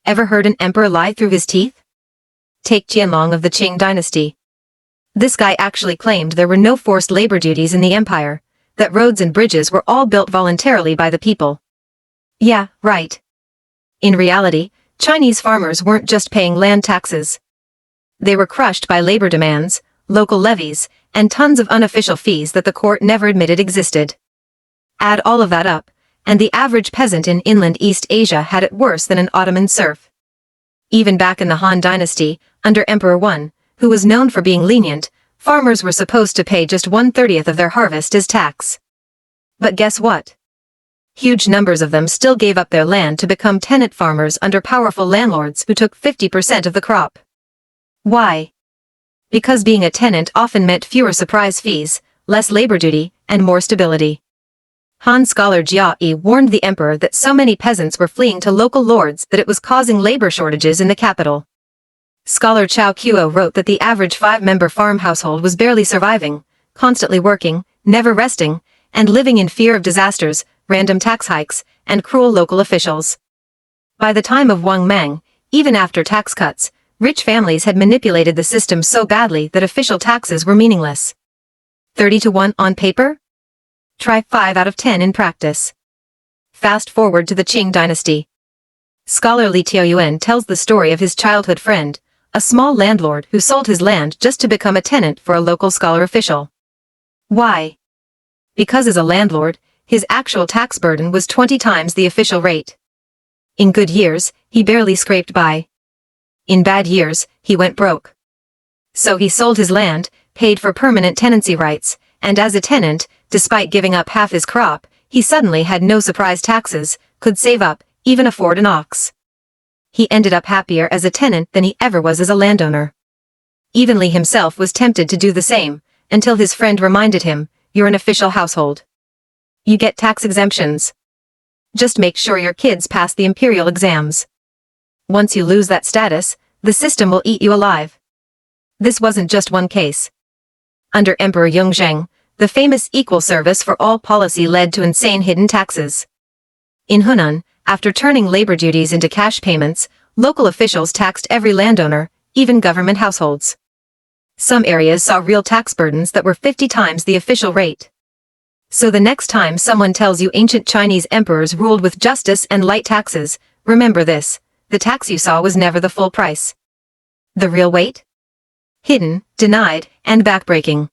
Ever heard an emperor lie through his teeth? Take Qianlong of the Qing dynasty. This guy actually claimed there were no forced labor duties in the empire, that roads and bridges were all built voluntarily by the people. Yeah, right. In reality, Chinese farmers weren't just paying land taxes. They were crushed by labor demands, local levies, and tons of unofficial fees that the court never admitted existed. Add all of that up, and the average peasant in inland East Asia had it worse than an Ottoman serf. Even back in the Han dynasty, under Emperor I, who was known for being lenient, farmers were supposed to pay just 1/30 of their harvest as tax. But guess what? Huge numbers of them still gave up their land to become tenant farmers under powerful landlords who took 50% of the crop. Why? Because being a tenant often meant fewer surprise fees, less labor duty, and more stability. Han scholar Jia Yi warned the emperor that so many peasants were fleeing to local lords that it was causing labor shortages in the capital. Scholar Chao Kuo wrote that the average 5-member farm household was barely surviving, constantly working, never resting, and living in fear of disasters, random tax hikes, and cruel local officials. By the time of Wang Mang, even after tax cuts, rich families had manipulated the system so badly that official taxes were meaningless. 30-1 on paper? Try 5 out of 10 in practice. Fast forward to the Qing dynasty. Scholar Li Tiaoyuan tells the story of his childhood friend, a small landlord who sold his land just to become a tenant for a local scholar official. Why? Because as a landlord, his actual tax burden was 20 times the official rate. In good years, he barely scraped by. In bad years, he went broke. So he sold his land, paid for permanent tenancy rights, and as a tenant, despite giving up half his crop, he suddenly had no surprise taxes, could save up, even afford an ox. He ended up happier as a tenant than he ever was as a landowner. Even Li himself was tempted to do the same, until his friend reminded him, "You're an official household. You get tax exemptions. Just make sure your kids pass the imperial exams. Once you lose that status, the system will eat you alive." This wasn't just one case. Under Emperor Yongzheng, the famous equal service for all policy led to insane hidden taxes. In Hunan, after turning labor duties into cash payments, local officials taxed every landowner, even government households. Some areas saw real tax burdens that were 50 times the official rate. So the next time someone tells you ancient Chinese emperors ruled with justice and light taxes, remember this: the tax you saw was never the full price. The real weight? Hidden, denied, and backbreaking.